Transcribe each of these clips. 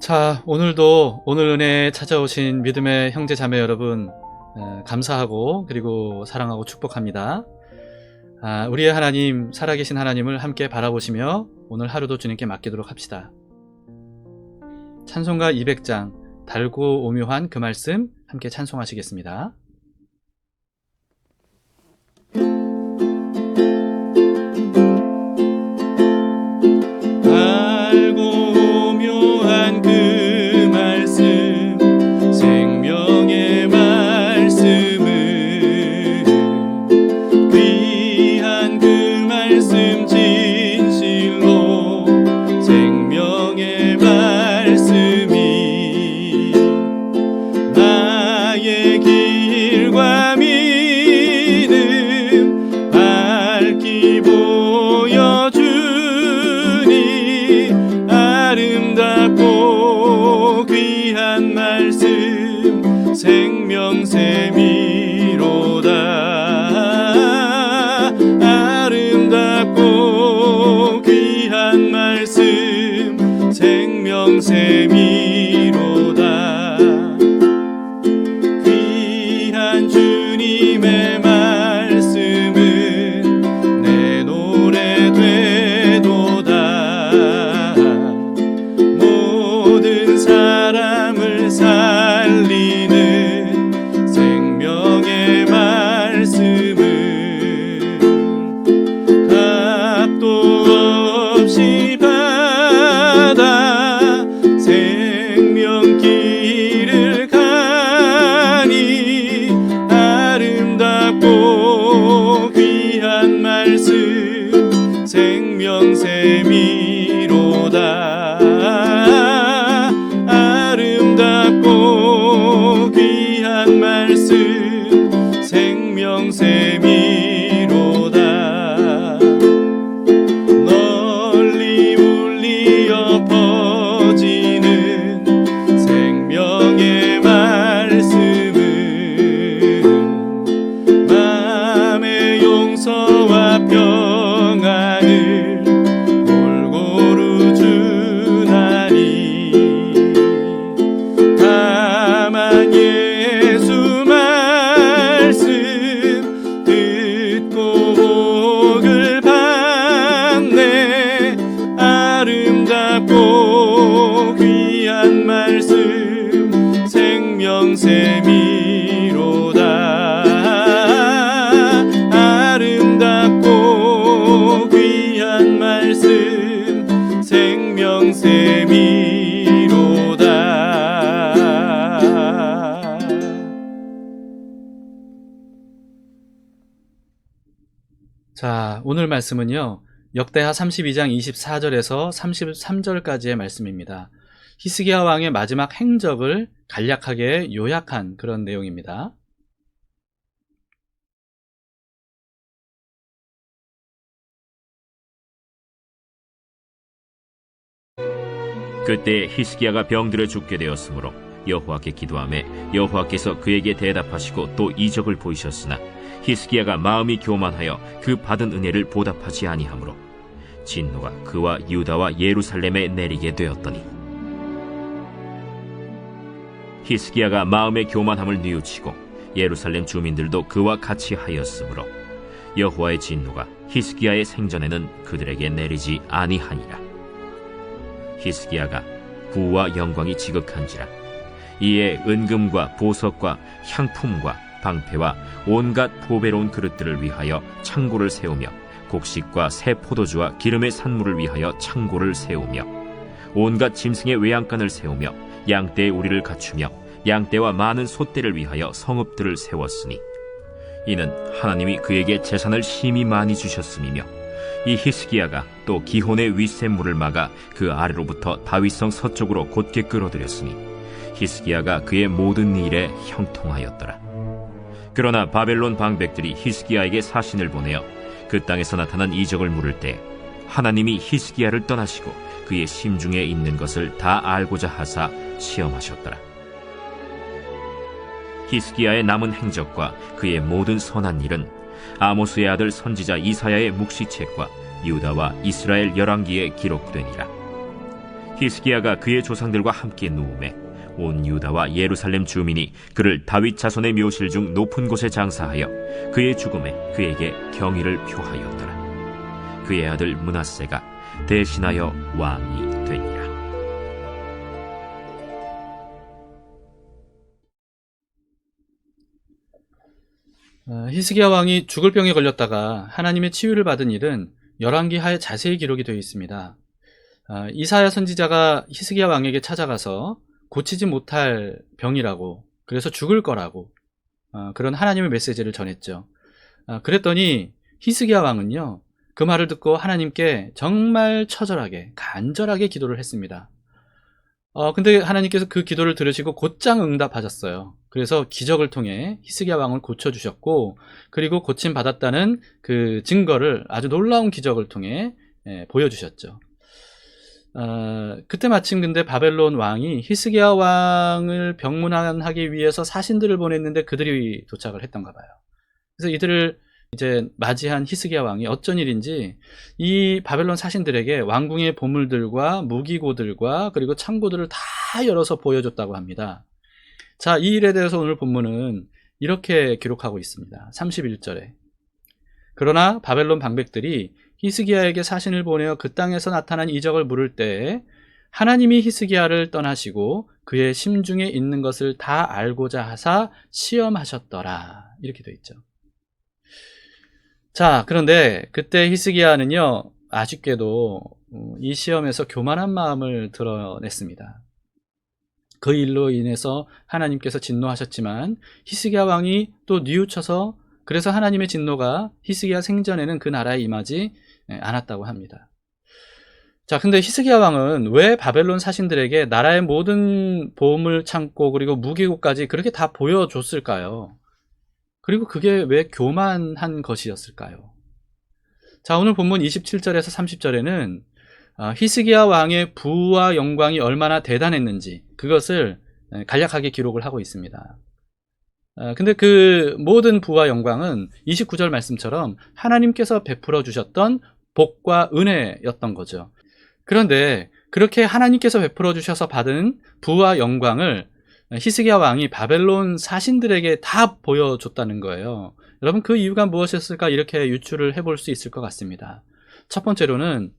자, 오늘도 오늘 은혜에 찾아오신 믿음의 형제 자매 여러분, 감사하고 그리고 사랑하고 축복합니다. 우리의 하나님, 살아계신 하나님을 함께 바라보시며 오늘 하루도 주님께 맡기도록 합시다. 찬송가 200장, 달고 오묘한 그 말씀 함께 찬송하시겠습니다. 생명샘이로다. 귀한 주님의 말씀은 내 노래 되도다. 모든 사람을 살리는 생명의 말씀은 값도 없이 생명길을 가니 아름답고 귀한 말씀 생명샘이로다. 아름답고 귀한 말씀 생명샘이로다. 널리 울리어 생명의 말씀은 마음의 용서와 평안을 골고루 주나니. 다만 예수 말씀 듣고 복을 받네. 아름답고 귀한 말씀 생명샘이로다. 아름답고 귀한 말씀 생명샘이로다. 자, 오늘 말씀은요, 역대하 32장 24절에서 33절까지의 말씀입니다. 히스기야 왕의 마지막 행적을 간략하게 요약한 그런 내용입니다. 그때 히스기야가 병들어 죽게 되었으므로 여호와께 기도하매 여호와께서 그에게 대답하시고 또 이적을 보이셨으나 히스기야가 마음이 교만하여 그 받은 은혜를 보답하지 아니하므로 진노가 그와 유다와 예루살렘에 내리게 되었더니, 히스기야가 마음의 교만함을 뉘우치고 예루살렘 주민들도 그와 같이 하였으므로 여호와의 진노가 히스기야의 생전에는 그들에게 내리지 아니하니라. 히스기야가 부와 영광이 지극한지라. 이에 은금과 보석과 향품과 방패와 온갖 보배로운 그릇들을 위하여 창고를 세우며 곡식과 새 포도주와 기름의 산물을 위하여 창고를 세우며 온갖 짐승의 외양간을 세우며 양떼의 우리를 갖추며 양떼와 많은 소떼를 위하여 성읍들을 세웠으니, 이는 하나님이 그에게 재산을 심히 많이 주셨음이며, 이 히스기야가 또 기혼의 윗샘물을 막아 그 아래로부터 다윗성 서쪽으로 곧게 끌어들였으니 히스기야가 그의 모든 일에 형통하였더라. 그러나 바벨론 방백들이 히스기야에게 사신을 보내어 그 땅에서 나타난 이적을 물을 때 하나님이 히스기야를 떠나시고 그의 심중에 있는 것을 다 알고자 하사 시험하셨더라. 히스기야의 남은 행적과 그의 모든 선한 일은 아모스의 아들 선지자 이사야의 묵시책과 유다와 이스라엘 열왕기에 기록되니라. 히스기야가 그의 조상들과 함께 누우매 온 유다와 예루살렘 주민이 그를 다윗 자손의 묘실 중 높은 곳에 장사하여 그의 죽음에 그에게 경의를 표하였더라. 그의 아들 므낫세가 대신하여 왕이 되니라. 히스기야 왕이 죽을 병에 걸렸다가 하나님의 치유를 받은 일은 열왕기하에 자세히 기록이 되어 있습니다. 이사야 선지자가 히스기야 왕에게 찾아가서 고치지 못할 병이라고, 그래서 죽을 거라고 그런 하나님의 메시지를 전했죠. 그랬더니 히스기야 왕은요, 그 말을 듣고 하나님께 정말 처절하게 간절하게 기도를 했습니다. 근데 하나님께서 그 기도를 들으시고 곧장 응답하셨어요. 그래서 기적을 통해 히스기야 왕을 고쳐주셨고, 그리고 고침받았다는 그 증거를 아주 놀라운 기적을 통해 보여주셨죠. 그때 마침 근데 바벨론 왕이 히스기야 왕을 병문안하기 위해서 사신들을 보냈는데 그들이 도착을 했던가 봐요. 그래서 이들을 이제 맞이한 히스기야 왕이 어쩐 일인지 이 바벨론 사신들에게 왕궁의 보물들과 무기고들과 그리고 창고들을 다 열어서 보여줬다고 합니다. 자, 이 일에 대해서 오늘 본문은 이렇게 기록하고 있습니다. 31절에 그러나 바벨론 방백들이 히스기야에게 사신을 보내어 그 땅에서 나타난 이적을 물을 때에 하나님이 히스기야를 떠나시고 그의 심중에 있는 것을 다 알고자 하사 시험하셨더라. 이렇게 되어 있죠. 자, 그런데 그때 히스기야는요, 아쉽게도 이 시험에서 교만한 마음을 드러냈습니다. 그 일로 인해서 하나님께서 진노하셨지만 히스기야 왕이 또 뉘우쳐서, 그래서 하나님의 진노가 히스기야 생전에는 그 나라에 임하지 않았다고 합니다. 자, 근데 히스기야 왕은 왜 바벨론 사신들에게 나라의 모든 보물 창고 그리고 무기고까지 그렇게 다 보여줬을까요? 그리고 그게 왜 교만한 것이었을까요? 자, 오늘 본문 27절에서 30절에는 히스기야 왕의 부와 영광이 얼마나 대단했는지 그것을 간략하게 기록을 하고 있습니다. 근데 그 모든 부와 영광은 29절 말씀처럼 하나님께서 베풀어 주셨던 복과 은혜였던 거죠. 그런데 그렇게 하나님께서 베풀어 주셔서 받은 부와 영광을 히스기야 왕이 바벨론 사신들에게 다 보여줬다는 거예요. 여러분, 그 이유가 무엇이었을까 이렇게 유추를 해볼 수 있을 것 같습니다. 첫 번째로는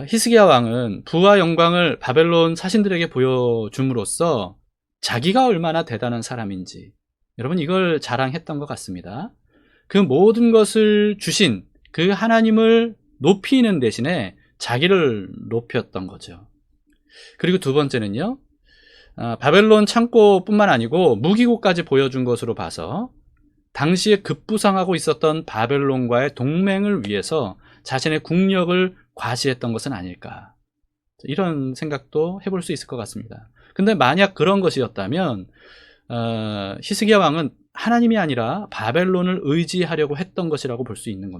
히스기야 왕은 부와 영광을 바벨론 사신들에게 보여줌으로써 자기가 얼마나 대단한 사람인지, 여러분, 이걸 자랑했던 것 같습니다. 그 모든 것을 주신 그 하나님을 높이는 대신에 자기를 높였던 거죠. 그리고 두 번째는요, 바벨론 창고뿐만 아니고 무기고까지 보여준 것으로 봐서 당시에 급부상하고 있었던 바벨론과의 동맹을 위해서 자신의 국력을 과시했던 것은 아닐까, 이런 생각도 해볼 수 있을 것 같습니다. 근데 만약 그런 것이었다면 히스기야 왕은 하나님이 아니라 바벨론을 의지하려고 했던 것이라고 볼 수 있는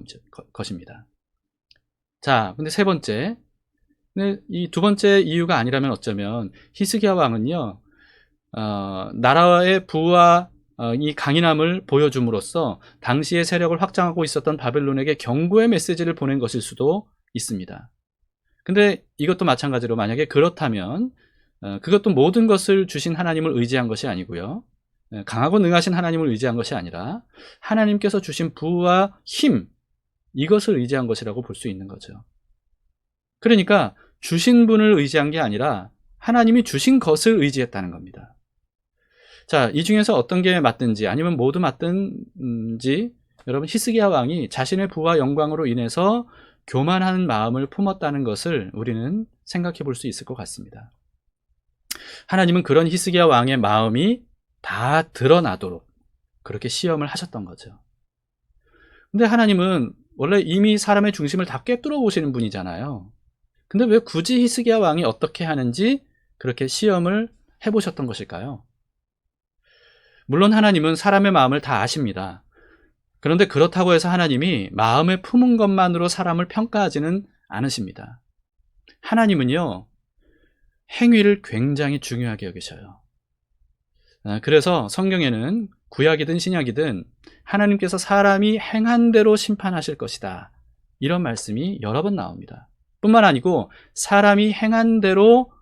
것입니다. 자, 근데 세 번째, 이 두 번째 이유가 아니라면 어쩌면 히스기야 왕은요, 나라의 부와 이 강인함을 보여줌으로써 당시의 세력을 확장하고 있었던 바벨론에게 경고의 메시지를 보낸 것일 수도 있습니다. 근데 이것도 마찬가지로 만약에 그렇다면 그것도 모든 것을 주신 하나님을 의지한 것이 아니고요, 강하고 능하신 하나님을 의지한 것이 아니라 하나님께서 주신 부와 힘, 이것을 의지한 것이라고 볼 수 있는 거죠. 그러니까 주신 분을 의지한 게 아니라 하나님이 주신 것을 의지했다는 겁니다. 자, 이 중에서 어떤 게 맞든지 아니면 모두 맞든지 여러분, 히스기야 왕이 자신의 부와 영광으로 인해서 교만한 마음을 품었다는 것을 우리는 생각해 볼 수 있을 것 같습니다. 하나님은 그런 히스기야 왕의 마음이 다 드러나도록 그렇게 시험을 하셨던 거죠. 근데 하나님은 원래 이미 사람의 중심을 다 꿰뚫어 보시는 분이잖아요. 근데 왜 굳이 히스기야 왕이 어떻게 하는지 그렇게 시험을 해보셨던 것일까요? 물론 하나님은 사람의 마음을 다 아십니다. 그런데 그렇다고 해서 하나님이 마음에 품은 것만으로 사람을 평가하지는 않으십니다. 하나님은요, 행위를 굉장히 중요하게 여기셔요. 그래서 성경에는 구약이든 신약이든 하나님께서 사람이 행한 대로 심판하실 것이다, 이런 말씀이 여러 번 나옵니다. 뿐만 아니고 사람이 행한 대로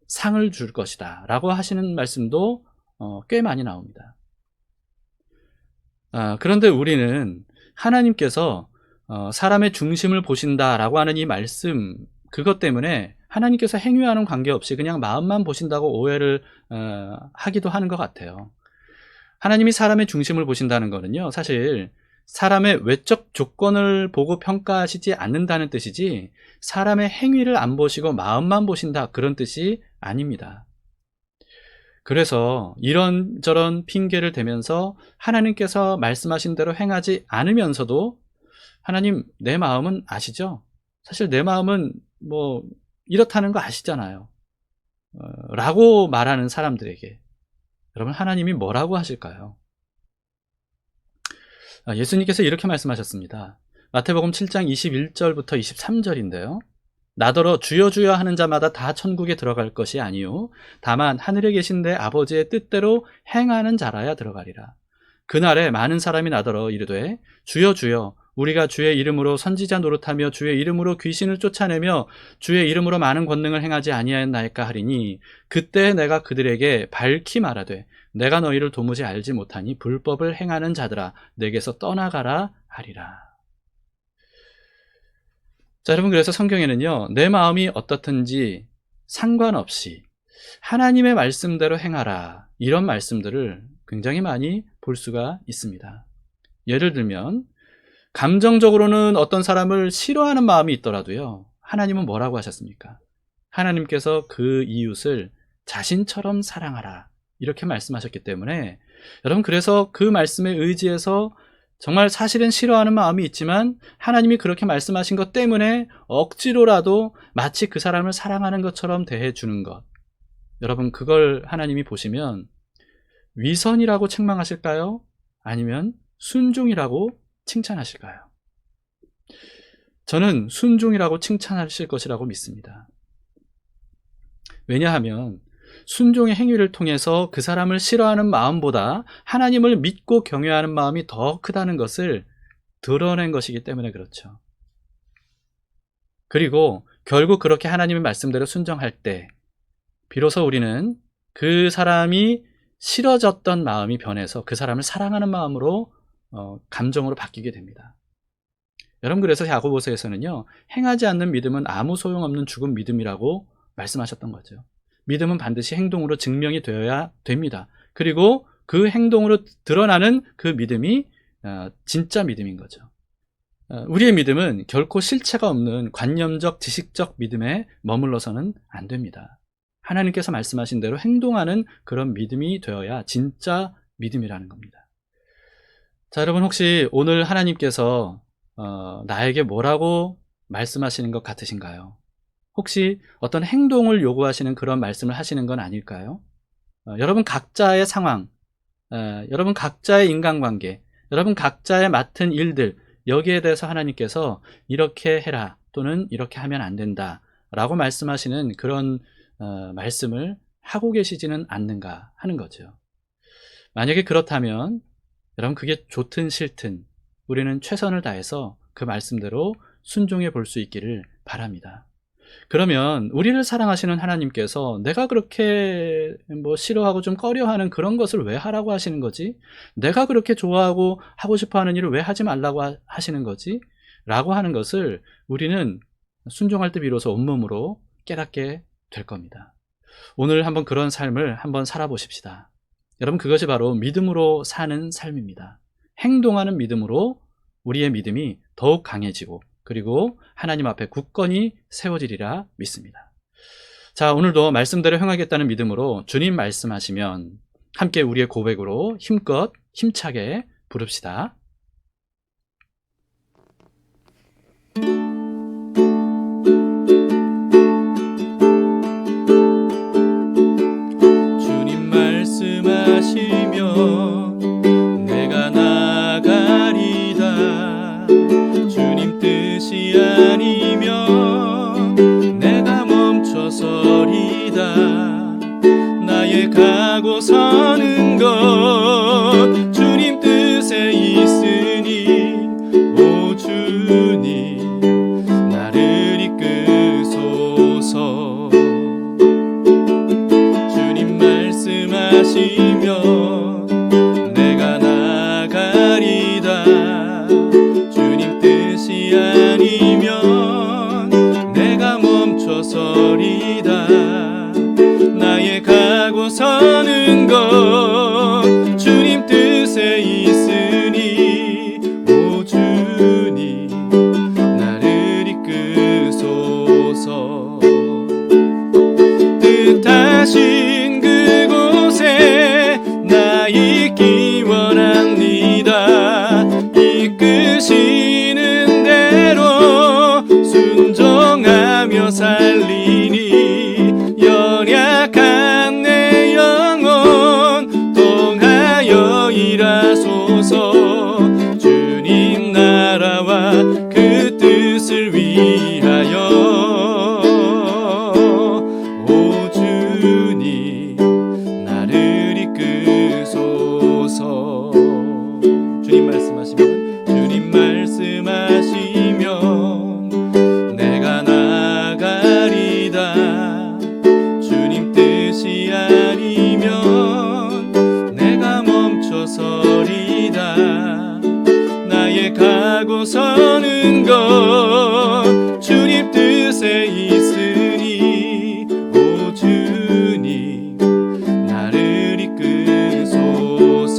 상을 줄 것이다 라고 하시는 말씀도 꽤 많이 나옵니다. 그런데 우리는 하나님께서 사람의 중심을 보신다라고 하는 이 말씀, 그것 때문에 하나님께서 행위와는 관계없이 그냥 마음만 보신다고 오해를 하기도 하는 것 같아요. 하나님이 사람의 중심을 보신다는 거는요, 사실 사람의 외적 조건을 보고 평가하시지 않는다는 뜻이지 사람의 행위를 안 보시고 마음만 보신다, 그런 뜻이 아닙니다. 그래서 이런저런 핑계를 대면서 하나님께서 말씀하신 대로 행하지 않으면서도 하나님, 내 마음은 아시죠? 사실 내 마음은 뭐 이렇다는 거 아시잖아요 라고 말하는 사람들에게 여러분, 하나님이 뭐라고 하실까요? 예수님께서 이렇게 말씀하셨습니다. 마태복음 7장 21절부터 23절인데요. 나더러 주여 주여 하는 자마다 다 천국에 들어갈 것이 아니요 다만 하늘에 계신 내 아버지의 뜻대로 행하는 자라야 들어가리라. 그날에 많은 사람이 나더러 이르되 주여 주여 우리가 주의 이름으로 선지자 노릇하며 주의 이름으로 귀신을 쫓아내며 주의 이름으로 많은 권능을 행하지 아니하였나이까 하리니 그때 내가 그들에게 밝히 말하되 내가 너희를 도무지 알지 못하니 불법을 행하는 자들아 내게서 떠나가라 하리라. 자, 여러분, 그래서 성경에는요, 내 마음이 어떻든지 상관없이 하나님의 말씀대로 행하라, 이런 말씀들을 굉장히 많이 볼 수가 있습니다. 예를 들면 감정적으로는 어떤 사람을 싫어하는 마음이 있더라도요, 하나님은 뭐라고 하셨습니까? 하나님께서 그 이웃을 자신처럼 사랑하라, 이렇게 말씀하셨기 때문에 여러분, 그래서 그 말씀에 의지해서 정말 사실은 싫어하는 마음이 있지만 하나님이 그렇게 말씀하신 것 때문에 억지로라도 마치 그 사람을 사랑하는 것처럼 대해주는 것, 여러분, 그걸 하나님이 보시면 위선이라고 책망하실까요? 아니면 순종이라고 칭찬하실까요? 저는 순종이라고 칭찬하실 것이라고 믿습니다. 왜냐하면 순종의 행위를 통해서 그 사람을 싫어하는 마음보다 하나님을 믿고 경외하는 마음이 더 크다는 것을 드러낸 것이기 때문에 그렇죠. 그리고 결국 그렇게 하나님의 말씀대로 순종할 때 비로소 우리는 그 사람이 싫어졌던 마음이 변해서 그 사람을 사랑하는 마음으로 감정으로 바뀌게 됩니다. 여러분, 그래서 야고보서에서는요, 행하지 않는 믿음은 아무 소용없는 죽은 믿음이라고 말씀하셨던 거죠. 믿음은 반드시 행동으로 증명이 되어야 됩니다. 그리고 그 행동으로 드러나는 그 믿음이 진짜 믿음인 거죠. 우리의 믿음은 결코 실체가 없는 관념적, 지식적 믿음에 머물러서는 안 됩니다. 하나님께서 말씀하신 대로 행동하는 그런 믿음이 되어야 진짜 믿음이라는 겁니다. 자, 여러분, 혹시 오늘 하나님께서 나에게 뭐라고 말씀하시는 것 같으신가요? 혹시 어떤 행동을 요구하시는 그런 말씀을 하시는 건 아닐까요? 여러분 각자의 상황, 여러분 각자의 인간관계, 여러분 각자의 맡은 일들, 여기에 대해서 하나님께서 이렇게 해라 또는 이렇게 하면 안 된다 라고 말씀하시는 그런 말씀을 하고 계시지는 않는가 하는 거죠. 만약에 그렇다면 여러분, 그게 좋든 싫든 우리는 최선을 다해서 그 말씀대로 순종해 볼 수 있기를 바랍니다. 그러면 우리를 사랑하시는 하나님께서 내가 그렇게 싫어하고 좀 꺼려하는 그런 것을 왜 하라고 하시는 거지? 내가 그렇게 좋아하고 하고 싶어하는 일을 왜 하지 말라고 하시는 거지? 라고 하는 것을 우리는 순종할 때 비로소 온몸으로 깨닫게 될 겁니다. 오늘 한번 그런 삶을 한번 살아보십시다. 여러분, 그것이 바로 믿음으로 사는 삶입니다. 행동하는 믿음으로 우리의 믿음이 더욱 강해지고 그리고 하나님 앞에 굳건히 세워지리라 믿습니다. 자, 오늘도 말씀대로 행하겠다는 믿음으로 주님 말씀하시면 함께 우리의 고백으로 힘껏 힘차게 부릅시다. 주님 말씀하시면 내가 나가리다. 주님 뜻이 아니면 내가 멈춰서리다. 나의 가고 서는 것 주님 뜻에 있으니 오 주님 나를 아니면 내가 멈춰서리다. 나의 가고 서는 것 주님 뜻에 있으니 오 주님 나를 이끄소서. 뜻하신 그곳에 나 있기 원합니다. 이끄시는 대로 순종하며 살리니 연약한 내 영혼 통하여 일하소서. 주님 나라와 그 뜻을 위하여 오 주님 나를 이끄소서. 주님 말씀하시면 내가 나가리다. 주님 뜻이 아니면 내가 멈춰서리다. 나의 가고 서는 것 주님 뜻에 있으니 오 주님 나를 이끄소서.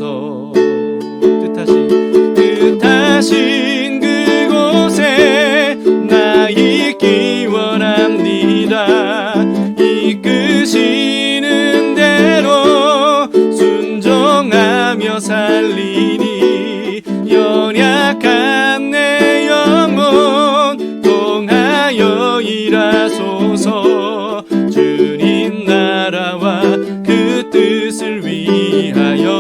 뜻하신 그곳에 나 있기 원합니다. 이끄시는 대로 순종하며 살리니 연약한 내 영혼 통하여 일하소서. 주님 나라와 그 뜻을 위하여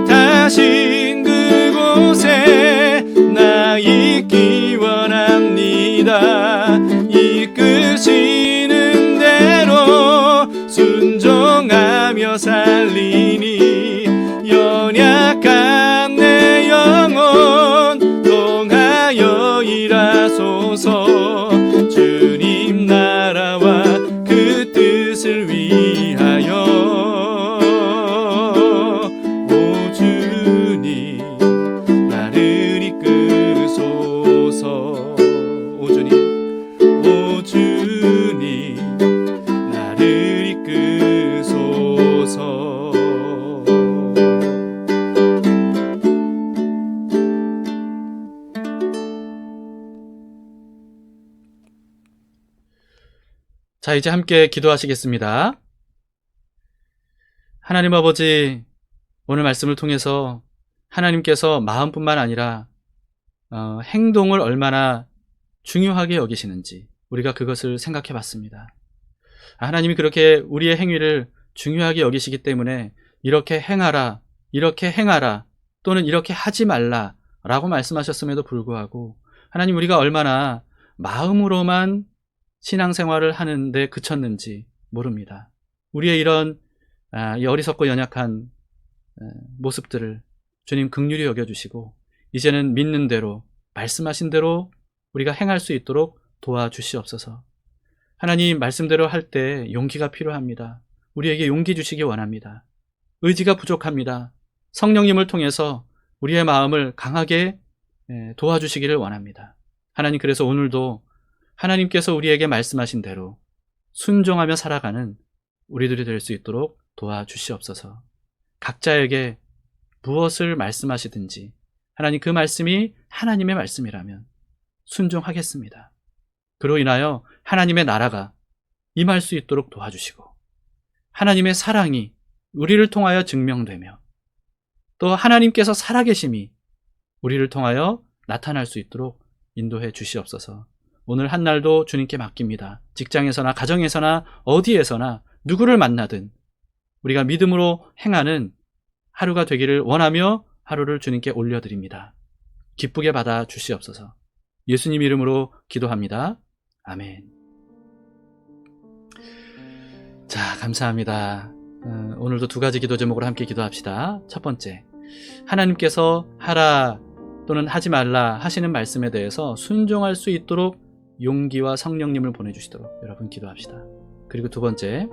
뜻하신 그곳에 나 있기 원합니다. 이끄시는 대로 순종하며 살리니 연약한 내 영혼 통하여 일하소서. 주님 나라와 그 뜻을 위하여 오 주님 나를 이끄소서. 오 주님 나를 이끄소서. 자, 이제 함께 기도하시겠습니다. 하나님 아버지, 오늘 말씀을 통해서 하나님께서 마음뿐만 아니라 행동을 얼마나 중요하게 여기시는지 우리가 그것을 생각해 봤습니다. 하나님이 그렇게 우리의 행위를 중요하게 여기시기 때문에 이렇게 행하라, 이렇게 행하라, 또는 이렇게 하지 말라 라고 말씀하셨음에도 불구하고 하나님, 우리가 얼마나 마음으로만 신앙생활을 하는데 그쳤는지 모릅니다. 우리의 이런 이 어리석고 연약한 모습들을 주님 긍휼히 여겨주시고 이제는 믿는 대로, 말씀하신 대로 우리가 행할 수 있도록 도와주시옵소서. 하나님, 말씀대로 할 때 용기가 필요합니다. 우리에게 용기 주시기 원합니다. 의지가 부족합니다. 성령님을 통해서 우리의 마음을 강하게 도와주시기를 원합니다. 하나님, 그래서 오늘도 하나님께서 우리에게 말씀하신 대로 순종하며 살아가는 우리들이 될 수 있도록 도와주시옵소서. 각자에게 무엇을 말씀하시든지 하나님, 그 말씀이 하나님의 말씀이라면 순종하겠습니다. 그로 인하여 하나님의 나라가 임할 수 있도록 도와주시고 하나님의 사랑이 우리를 통하여 증명되며 또 하나님께서 살아계심이 우리를 통하여 나타날 수 있도록 인도해 주시옵소서. 오늘 한 날도 주님께 맡깁니다. 직장에서나 가정에서나 어디에서나 누구를 만나든 우리가 믿음으로 행하는 하루가 되기를 원하며 하루를 주님께 올려드립니다. 기쁘게 받아 주시옵소서. 예수님 이름으로 기도합니다. 아멘. 자, 감사합니다. 오늘도 두 가지 기도 제목으로 함께 기도합시다. 첫 번째, 하나님께서 하라 또는 하지 말라 하시는 말씀에 대해서 순종할 수 있도록 용기와 성령님을 보내주시도록 여러분 기도합시다. 그리고 두 번째,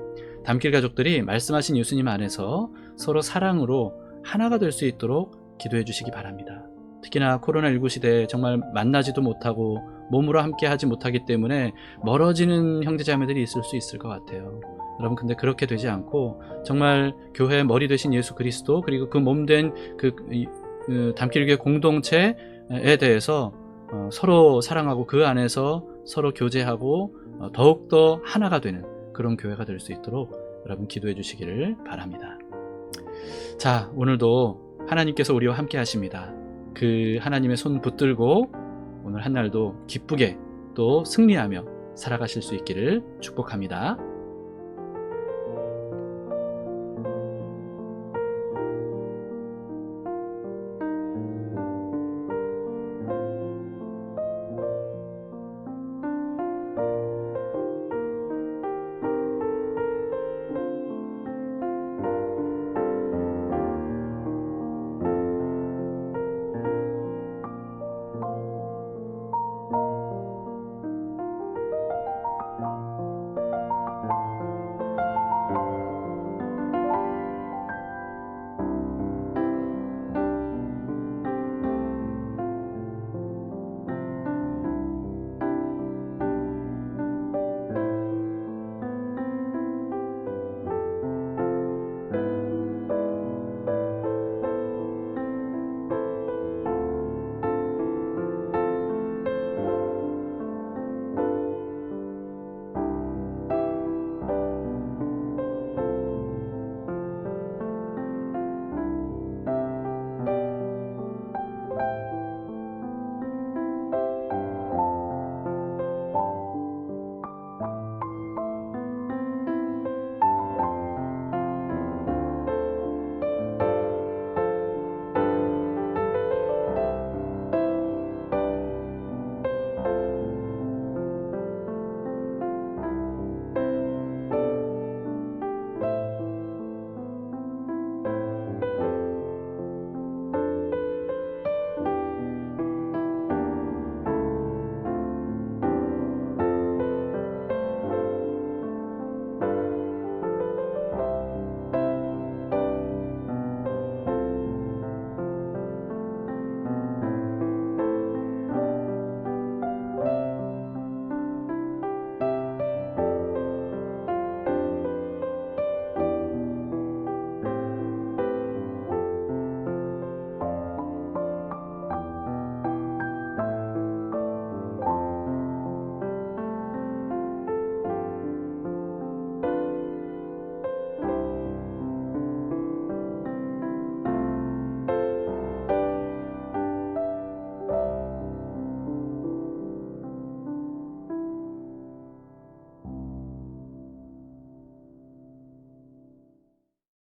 담길 가족들이 말씀하신 예수님 안에서 서로 사랑으로 하나가 될 수 있도록 기도해 주시기 바랍니다. 특히나 코로나19 시대에 정말 만나지도 못하고 몸으로 함께 하지 못하기 때문에 멀어지는 형제자매들이 있을 수 있을 것 같아요. 여러분, 근데 그렇게 되지 않고 정말 교회의 머리 되신 예수 그리스도, 그리고 그 몸된 담길교회 공동체에 대해서 서로 사랑하고 그 안에서 서로 교제하고 더욱더 하나가 되는 그런 교회가 될 수 있도록 여러분 기도해 주시기를 바랍니다. 자, 오늘도 하나님께서 우리와 함께 하십니다. 그 하나님의 손 붙들고 오늘 한 날도 기쁘게 또 승리하며 살아가실 수 있기를 축복합니다.